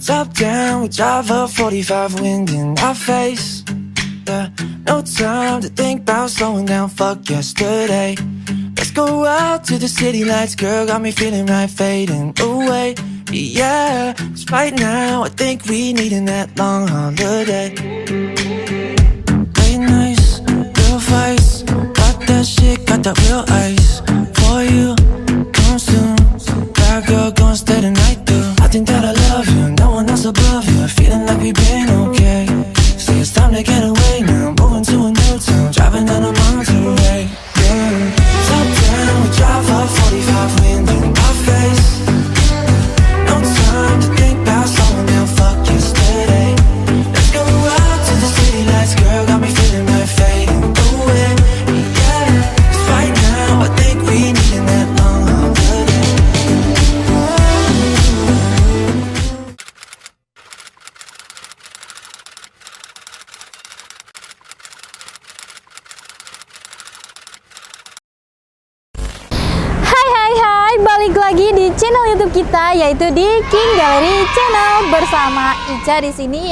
Top down, we drive a 45 wind in our face. Yeah, no time to think about slowing down, fuck yesterday. Let's go out to the city lights, girl, got me feeling right, fading away. Yeah, 'cause right now I think we needin' that long holiday. Late nights, real fights, got that shit, got that real ice. For you, come soon, bad girl, gon' stay the night through. I think that I love you, no one else above you. Feeling like we've been okay. Say it's time to get away now, moving to a new town, driving down a mountain way. Yeah. Top down, we drive up 45 wind in our face. No time to think about slowing down, fuck yesterday. Let's go out to the city lights, girl, got me feeling right, fading away. Yeah, 'cause right now I think we needin' that long holiday. Hai, balik lagi di channel YouTube kita, yaitu di King Gallery Channel bersama Ica di sini.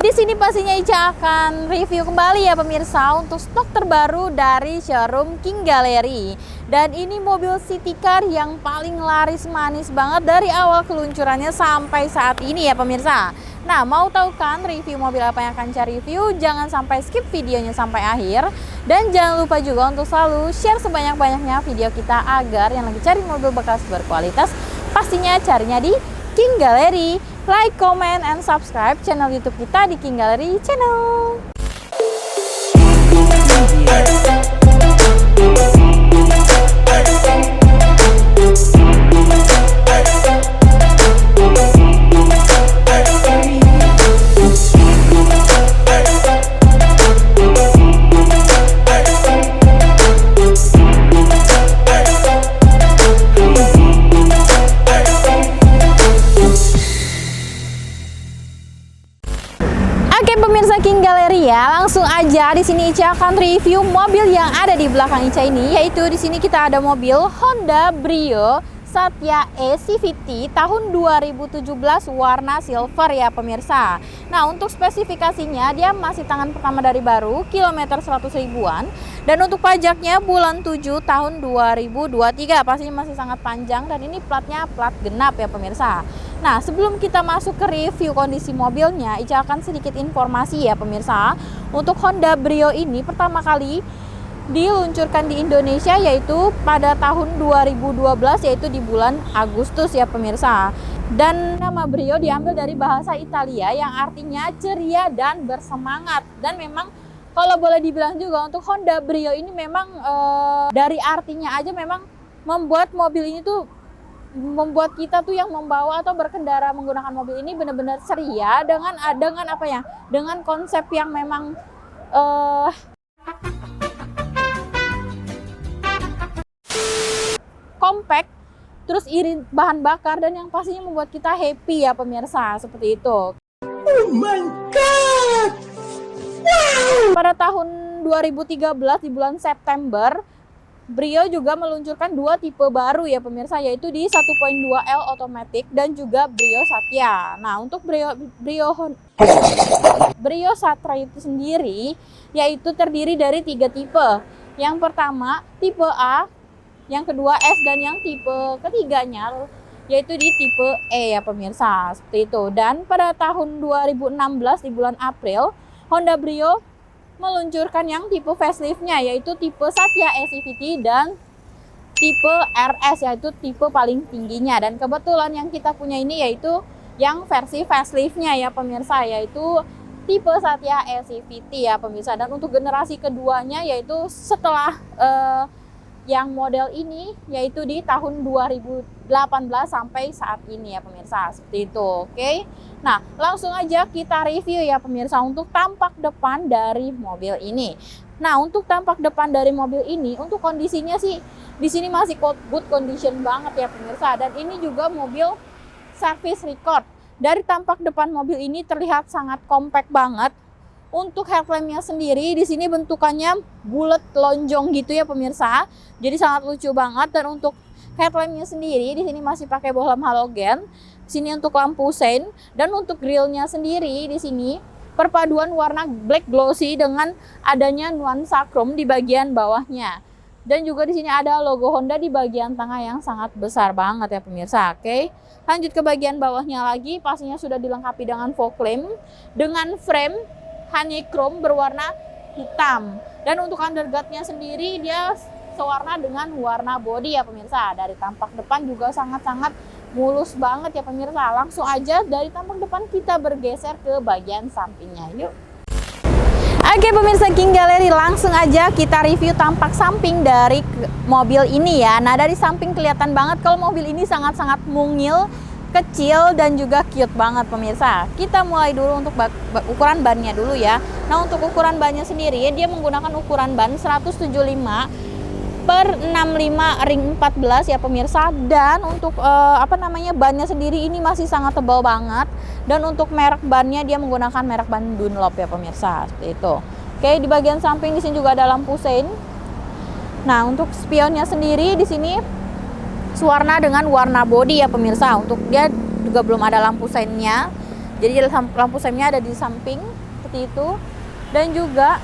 Di sini pastinya Ica akan review kembali ya pemirsa untuk stok terbaru dari showroom King Gallery. Dan ini mobil city car yang paling laris manis banget dari awal keluncurannya sampai saat ini ya pemirsa. Nah, mau tahu kan review mobil apa yang akan Ica review? Jangan sampai skip videonya sampai akhir. Dan jangan lupa juga untuk selalu share sebanyak-banyaknya video kita agar yang lagi cari mobil bekas berkualitas pastinya carinya di King Gallery. Like, comment, and subscribe channel YouTube kita di King Gallery Channel. Oke pemirsa King Gallery ya, langsung aja di sini Ica akan review mobil yang ada di belakang Ica ini, yaitu di sini kita ada mobil Honda Brio Satya E CVT tahun 2017 warna silver ya pemirsa. Nah, untuk spesifikasinya dia masih tangan pertama dari baru, kilometer 100 ribuan, dan untuk pajaknya bulan 7 tahun 2023, pastinya masih sangat panjang, dan ini platnya plat genap ya pemirsa. Nah, sebelum kita masuk ke review kondisi mobilnya, Ica akan sedikit informasi ya pemirsa. Untuk Honda Brio ini pertama kali diluncurkan di Indonesia yaitu pada tahun 2012, yaitu di bulan Agustus ya pemirsa. Dan nama Brio diambil dari bahasa Italia yang artinya ceria dan bersemangat. Dan memang kalau boleh dibilang juga untuk Honda Brio ini memang dari artinya aja memang membuat mobil ini tuh, membuat kita tuh yang membawa atau berkendara menggunakan mobil ini benar-benar ceria dengan apa ya, dengan konsep yang memang compact, terus irit bahan bakar, dan yang pastinya membuat kita happy ya pemirsa, seperti itu. Oh my god, wow! Pada tahun 2013 di bulan September, Brio juga meluncurkan dua tipe baru ya pemirsa, yaitu di 1.2L Automatic dan juga Brio Satya. Nah, untuk Brio Satya itu sendiri yaitu terdiri dari 3 tipe. Yang pertama tipe A, yang kedua S, dan yang tipe ketiganya yaitu di tipe E ya pemirsa, seperti itu. Dan pada tahun 2016 di bulan April, Honda Brio meluncurkan yang tipe faceliftnya yaitu tipe Satya E CVT dan tipe RS, yaitu tipe paling tingginya. Dan kebetulan yang kita punya ini yaitu yang versi faceliftnya ya pemirsa, yaitu tipe Satya E CVT ya pemirsa. Dan untuk generasi keduanya yaitu setelah yang model ini yaitu di tahun 2018 sampai saat ini ya pemirsa, seperti itu. Oke. Nah, langsung aja kita review ya pemirsa untuk tampak depan dari mobil ini. Nah, untuk tampak depan dari mobil ini, untuk kondisinya sih di sini masih good condition banget ya pemirsa, dan ini juga mobil service record. Dari tampak depan mobil ini terlihat sangat compact banget. Untuk headlampnya sendiri di sini bentukannya bulat lonjong gitu ya pemirsa. Jadi sangat lucu banget. Dan untuk headlampnya sendiri di sini masih pakai bohlam halogen. Sini untuk lampu sein, dan untuk grillnya sendiri di sini perpaduan warna black glossy dengan adanya nuansa chrome di bagian bawahnya. Dan juga di sini ada logo Honda di bagian tengah yang sangat besar banget ya pemirsa. Oke. Lanjut ke bagian bawahnya lagi, pastinya sudah dilengkapi dengan fog lamp dengan frame honeychrome berwarna hitam. Dan untuk underguardnya sendiri dia sewarna dengan warna body ya pemirsa. Dari tampak depan juga sangat-sangat mulus banget ya pemirsa. Langsung aja dari tampak depan kita bergeser ke bagian sampingnya. Yuk. Oke pemirsa King Gallery, langsung aja kita review tampak samping dari mobil ini ya. Nah, dari samping kelihatan banget kalau mobil ini sangat-sangat mungil, kecil, dan juga cute banget pemirsa. Kita mulai dulu untuk ukuran bannya dulu ya. Nah, untuk ukuran bannya sendiri dia menggunakan ukuran ban 175/65 ring 14 ya pemirsa. Dan untuk bannya sendiri ini masih sangat tebal banget. Dan untuk merek bannya dia menggunakan merek ban Dunlop ya pemirsa, seperti itu. Oke, di bagian samping di sini juga ada lampu sein. Nah, untuk spionnya sendiri di sini sewarna dengan warna body ya pemirsa. Untuk dia juga belum ada lampu seinnya. Jadi lampu seinnya ada di samping seperti itu. Dan juga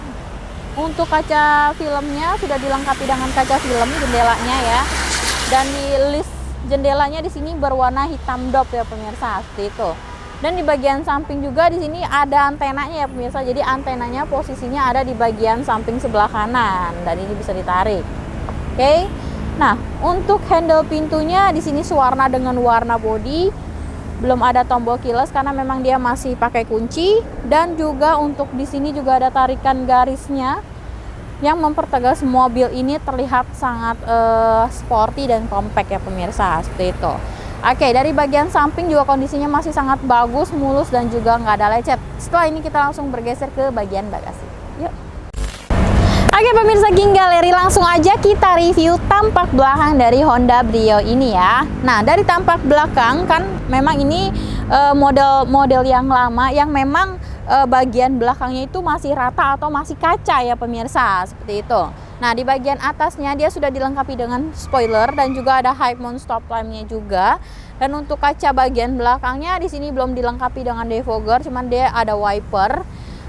untuk kaca filmnya sudah dilengkapi dengan kaca film jendelanya ya. Dan di list jendelanya di sini berwarna hitam dop ya pemirsa, seperti itu. Dan di bagian samping juga di sini ada antenanya ya pemirsa. Jadi antenanya posisinya ada di bagian samping sebelah kanan dan ini bisa ditarik. Oke. Nah, untuk handle pintunya di sini sewarna dengan warna body. Belum ada tombol keyless karena memang dia masih pakai kunci. Dan juga untuk di sini juga ada tarikan garisnya yang mempertegas mobil ini terlihat sangat sporty dan compact ya pemirsa, seperti itu. Oke, dari bagian samping juga kondisinya masih sangat bagus, mulus, dan juga nggak ada lecet. Setelah ini kita langsung bergeser ke bagian bagasi. Yuk. Oke pemirsa King Gallery, langsung aja kita review tampak belakang dari Honda Brio ini ya. Nah, dari tampak belakang kan memang ini model yang lama yang memang bagian belakangnya itu masih rata atau masih kaca ya pemirsa, seperti itu. Nah, di bagian atasnya dia sudah dilengkapi dengan spoiler dan juga ada high mount stop lampnya juga. Dan untuk kaca bagian belakangnya di sini belum dilengkapi dengan defogger, cuman dia ada wiper.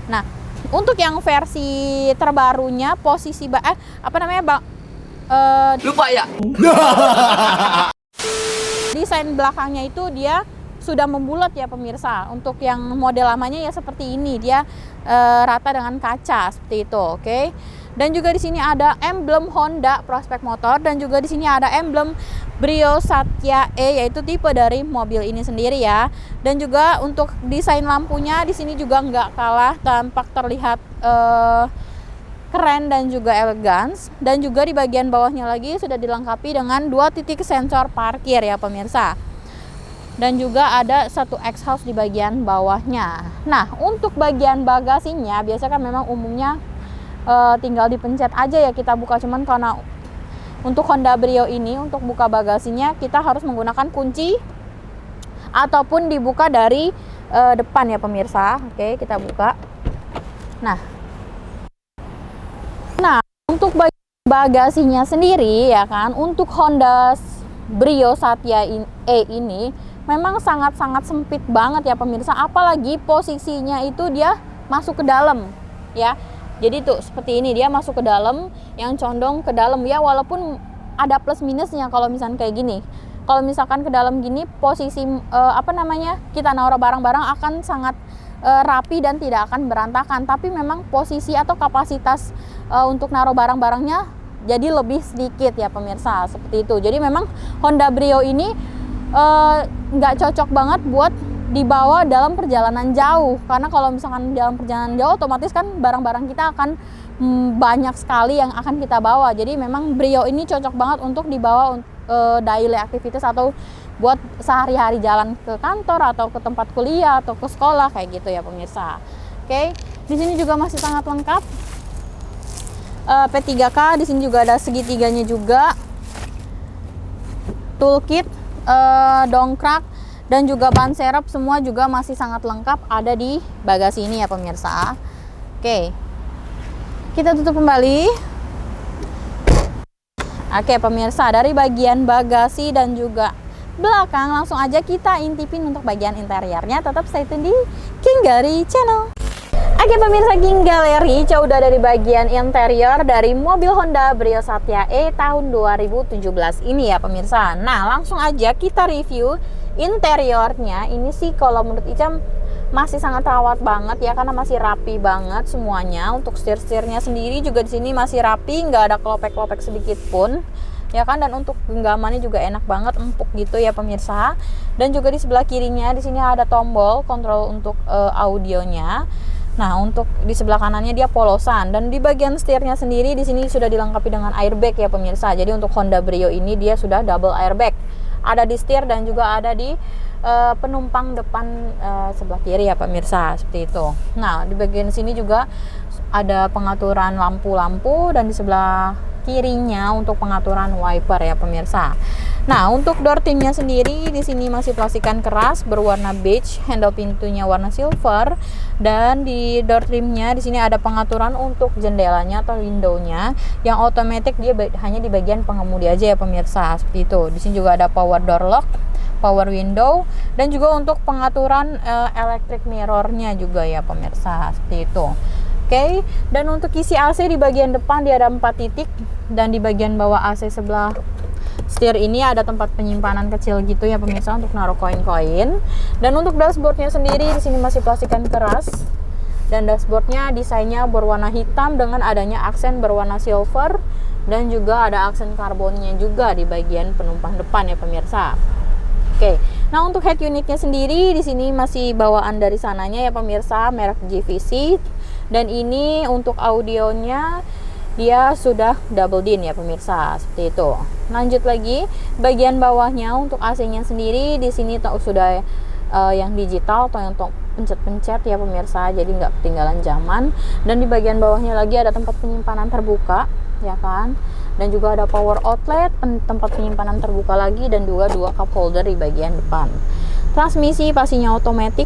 Nah, untuk yang versi terbarunya posisi lupa ya. Desain belakangnya itu dia sudah membulat ya pemirsa. Untuk yang model lamanya ya seperti ini, dia rata dengan kaca seperti itu, oke. Dan juga di sini ada emblem Honda Prospect Motor dan juga di sini ada emblem Brio Satya E, yaitu tipe dari mobil ini sendiri ya. Dan juga untuk desain lampunya di sini juga nggak kalah tampak terlihat keren dan juga elegans. Dan juga di bagian bawahnya lagi sudah dilengkapi dengan 2 titik sensor parkir ya pemirsa. Dan juga ada satu exhaust di bagian bawahnya. Nah, untuk bagian bagasinya biasanya kan memang umumnya tinggal dipencet aja ya kita buka, cuman karena untuk Honda Brio ini untuk buka bagasinya kita harus menggunakan kunci ataupun dibuka dari depan ya pemirsa. Oke, kita buka. Nah untuk bagasinya sendiri ya kan, untuk Honda Brio Satya E ini memang sangat-sangat sempit banget ya pemirsa, apalagi posisinya itu dia masuk ke dalam ya. Jadi tuh seperti ini, dia masuk ke dalam, yang condong ke dalam ya, walaupun ada plus minusnya kalau misalkan kayak gini. Kalau misalkan ke dalam gini posisi kita naruh barang-barang akan sangat rapi dan tidak akan berantakan. Tapi memang posisi atau kapasitas untuk naruh barang-barangnya jadi lebih sedikit ya pemirsa, seperti itu. Jadi memang Honda Brio ini nggak cocok banget buat dibawa dalam perjalanan jauh, karena kalau misalkan dalam perjalanan jauh otomatis kan barang-barang kita akan banyak sekali yang akan kita bawa. Jadi memang Brio ini cocok banget untuk dibawa daily activities atau buat sehari-hari jalan ke kantor atau ke tempat kuliah atau ke sekolah kayak gitu ya pemirsa. Oke, di sini juga masih sangat lengkap. P3K di sini juga ada segitiganya juga, toolkit, dongkrak, dan juga ban serep semua juga masih sangat lengkap ada di bagasi ini ya pemirsa. Oke, kita tutup kembali. Oke pemirsa, dari bagian bagasi dan juga belakang, langsung aja kita intipin untuk bagian interiornya. Tetap stay tune di King Gallery Channel. Oke pemirsa, King Gallery udah dari bagian interior dari mobil Honda Brio Satya E tahun 2017 ini ya pemirsa. Nah langsung aja kita review interiornya. Ini sih kalau menurut Icam masih sangat rawat banget ya, karena masih rapi banget semuanya. Untuk setir-setirnya sendiri juga di sini masih rapi, nggak ada kelopek-kelopek sedikit pun ya kan. Dan untuk genggamannya juga enak banget, empuk gitu ya pemirsa. Dan juga di sebelah kirinya di sini ada tombol kontrol untuk audionya. Nah, untuk di sebelah kanannya dia polosan, dan di bagian setirnya sendiri di sini sudah dilengkapi dengan airbag ya pemirsa. Jadi untuk Honda Brio ini dia sudah double airbag. Ada di setir dan juga ada di penumpang depan sebelah kiri ya pemirsa, seperti itu. Nah, di bagian sini juga ada pengaturan lampu-lampu, dan di sebelah kirinya untuk pengaturan wiper ya pemirsa. Nah, untuk door trimnya sendiri di sini masih plastikan keras berwarna beige, handle pintunya warna silver, dan di door trimnya di sini ada pengaturan untuk jendelanya atau windownya yang otomatis, dia hanya di bagian pengemudi aja ya pemirsa, seperti itu. Di sini juga ada power door lock, power window, dan juga untuk pengaturan electric mirrornya juga ya pemirsa, seperti itu. Oke, dan untuk isi AC di bagian depan dia ada 4 titik, dan di bagian bawah AC sebelah setir ini ada tempat penyimpanan kecil gitu ya pemirsa untuk naruh koin-koin. Dan untuk dashboardnya sendiri di sini masih plastikan keras, dan dashboardnya desainnya berwarna hitam dengan adanya aksen berwarna silver, dan juga ada aksen karbonnya juga di bagian penumpang depan ya pemirsa. Oke, nah untuk head unitnya sendiri di sini masih bawaan dari sananya ya pemirsa, merek GVC. Dan ini untuk audionya dia sudah double din ya pemirsa, seperti itu. Lanjut lagi, bagian bawahnya untuk AC-nya sendiri di sini sudah yang digital atau yang pencet-pencet ya pemirsa, jadi nggak ketinggalan zaman. Dan di bagian bawahnya lagi ada tempat penyimpanan terbuka ya kan, dan juga ada power outlet, tempat penyimpanan terbuka lagi, dan juga 2 cup holder di bagian depan. Transmisi pastinya otomatis,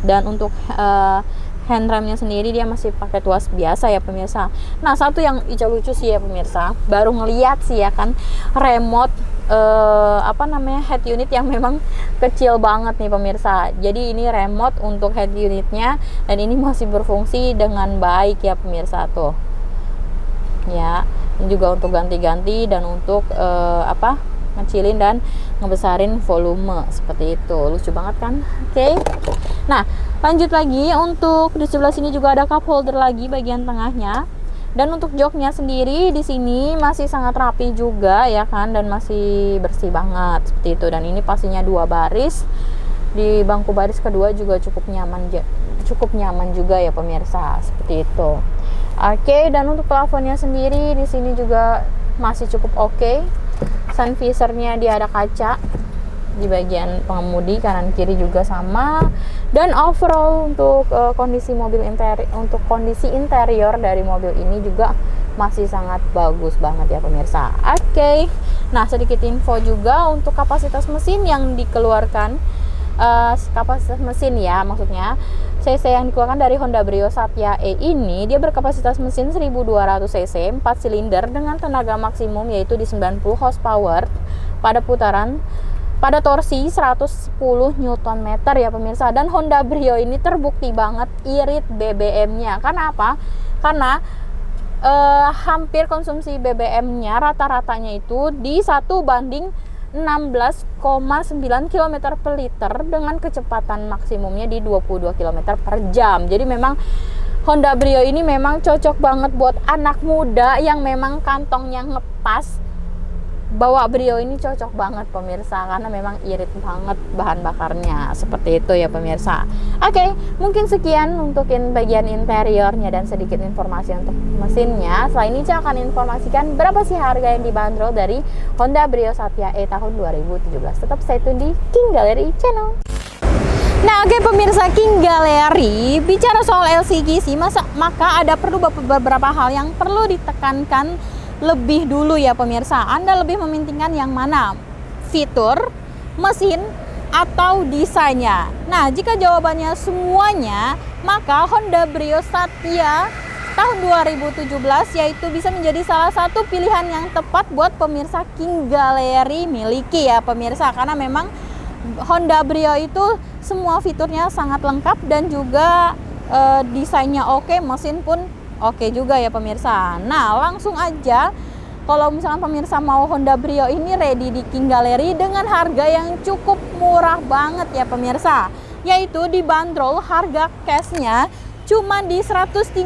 dan untuk handremnya sendiri dia masih pakai tuas biasa ya pemirsa. Nah, satu yang Ica lucu sih ya pemirsa, baru ngeliat sih ya kan, remote head unit yang memang kecil banget nih pemirsa. Jadi ini remote untuk head unitnya, dan ini masih berfungsi dengan baik ya pemirsa tuh. Ya, ini juga untuk ganti-ganti dan untuk ngecilin dan ngebesarin volume seperti itu. Lucu banget kan? Oke. Nah, lanjut lagi, untuk di sebelah sini juga ada cup holder lagi bagian tengahnya. Dan untuk joknya sendiri di sini masih sangat rapi juga ya kan, dan masih bersih banget seperti itu. Dan ini pastinya 2 baris. Di bangku baris kedua juga cukup nyaman juga ya pemirsa, seperti itu. Oke, dan untuk plafonnya sendiri di sini juga masih cukup oke. Sun visornya dia ada kaca di bagian pengemudi, kanan kiri juga sama. Dan overall untuk kondisi interior dari mobil ini juga masih sangat bagus banget ya pemirsa. Oke. Nah, sedikit info juga untuk kapasitas mesin yang dikeluarkan, kapasitas mesin ya, maksudnya cc yang dikeluarkan dari Honda Brio Satya E ini, dia berkapasitas mesin 1200 cc, 4 silinder dengan tenaga maksimum yaitu di 90 horsepower pada torsi 110 Nm ya pemirsa. Dan Honda Brio ini terbukti banget irit BBM-nya. Karena apa? Karena hampir konsumsi BBM-nya rata-ratanya itu di 1:16,9 km per liter dengan kecepatan maksimumnya di 22 km per jam. Jadi memang Honda Brio ini memang cocok banget buat anak muda yang memang kantongnya ngepas. Bawa Brio ini cocok banget pemirsa, karena memang irit banget bahan bakarnya, seperti itu ya pemirsa. Oke, mungkin sekian untuk bagian interiornya dan sedikit informasi untuk mesinnya. Selain ini saya akan informasikan berapa sih harga yang dibanderol dari Honda Brio Satya E tahun 2017. Tetap stay tune di King Gallery Channel. Nah, oke pemirsa King Gallery, bicara soal LCGC, maka ada beberapa hal yang perlu ditekankan lebih dulu ya pemirsa. Anda lebih mementingkan yang mana? Fitur, mesin, atau desainnya? Nah, jika jawabannya semuanya, maka Honda Brio Satya tahun 2017, yaitu bisa menjadi salah satu pilihan yang tepat buat pemirsa King Gallery miliki ya pemirsa, karena memang Honda Brio itu semua fiturnya sangat lengkap dan juga desainnya oke, mesin pun oke juga ya pemirsa. Nah, langsung aja kalau misalkan pemirsa mau Honda Brio ini ready di King Gallery dengan harga yang cukup murah banget ya pemirsa, yaitu dibanderol harga cashnya cuma di 132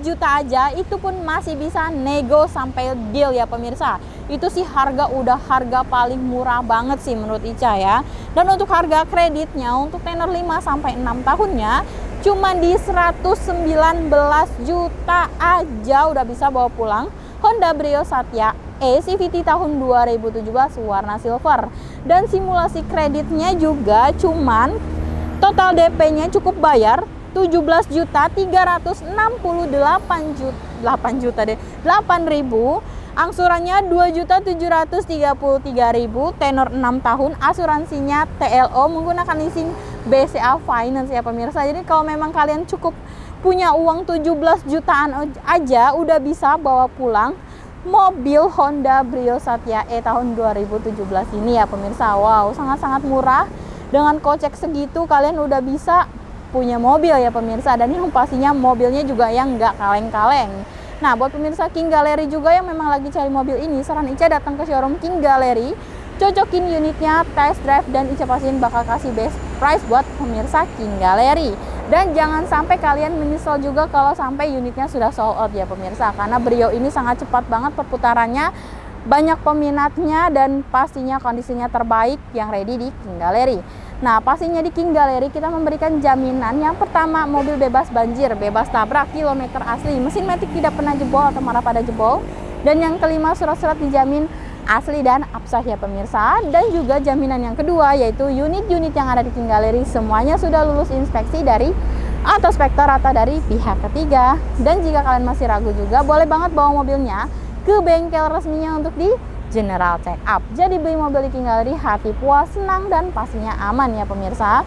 juta aja. Itu pun masih bisa nego sampai deal ya pemirsa. Itu sih udah harga paling murah banget sih menurut Ica ya. Dan untuk harga kreditnya untuk tenor 5 sampai 6 tahunnya cuma di 119 juta aja udah bisa bawa pulang Honda Brio Satya E CVT tahun 2017 warna silver. Dan simulasi kreditnya juga cuman total DP-nya cukup bayar 8.000.000, angsurannya 2.733.000, tenor 6 tahun, asuransinya TLO menggunakan leasing BCA Finance ya pemirsa. Jadi kalau memang kalian cukup punya uang 17 jutaan aja udah bisa bawa pulang mobil Honda Brio Satya E tahun 2017 ini ya pemirsa. Wow, sangat-sangat murah. Dengan kocek segitu kalian udah bisa punya mobil ya pemirsa, dan yang pastinya mobilnya juga yang nggak kaleng-kaleng. Nah, buat pemirsa King Gallery juga yang memang lagi cari mobil ini, saran Ica datang ke showroom King Gallery, cocokin unitnya, test drive, dan Ica pastiin bakal kasih best price buat pemirsa King Gallery. Dan jangan sampai kalian menyesal juga kalau sampai unitnya sudah sold out ya pemirsa, karena Brio ini sangat cepat banget perputarannya, banyak peminatnya, dan pastinya kondisinya terbaik yang ready di King Gallery. Nah, pastinya di King Gallery kita memberikan jaminan yang pertama, mobil bebas banjir, bebas tabrak, kilometer asli, mesin matic tidak pernah jebol atau marah pada jebol. Dan yang kelima, surat-surat dijamin asli dan absah ya pemirsa. Dan juga jaminan yang kedua, yaitu unit-unit yang ada di King Gallery semuanya sudah lulus inspeksi dari autospektor atau dari pihak ketiga. Dan jika kalian masih ragu juga, boleh banget bawa mobilnya ke bengkel resminya untuk di general check up. Jadi beli mobil di King Gallery hati puas, senang, dan pastinya aman ya pemirsa.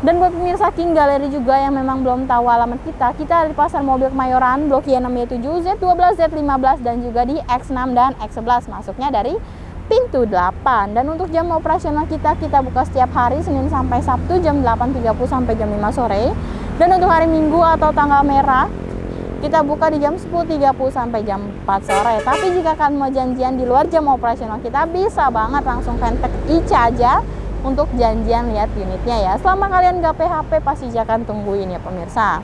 Dan buat pemirsa King Gallery juga yang memang belum tahu alamat kita ada di Pasar Mobil Kemayoran, Blok Y6Y7, Z12, Z15, dan juga di X6 dan X11, masuknya dari pintu 8. Dan untuk jam operasional kita buka setiap hari Senin sampai Sabtu jam 8.30 sampai jam 5 sore. Dan untuk hari Minggu atau tanggal merah kita buka di jam 10.30 sampai jam 4 sore. Tapi jika kalian mau janjian di luar jam operasional kita, bisa banget langsung kontak Ica aja untuk janjian lihat unitnya ya. Selama kalian gak PHP, pasti Ica akan tungguin ya pemirsa.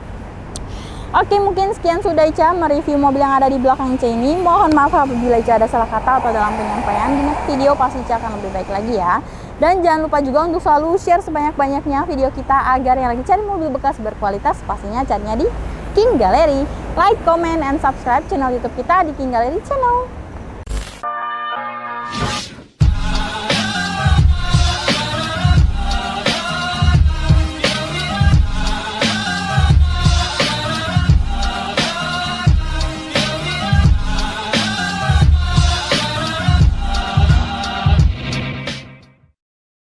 Oke, mungkin sekian sudah Ica mereview mobil yang ada di belakang Ica ini. Mohon maaf apabila Ica ada salah kata atau dalam penyampaian. Di next video pasti Ica akan lebih baik lagi ya. Dan jangan lupa juga untuk selalu share sebanyak-banyaknya video kita agar yang lagi cari mobil bekas berkualitas pastinya carinya di King Gallery. Like, comment, and subscribe channel YouTube kita di King Gallery Channel.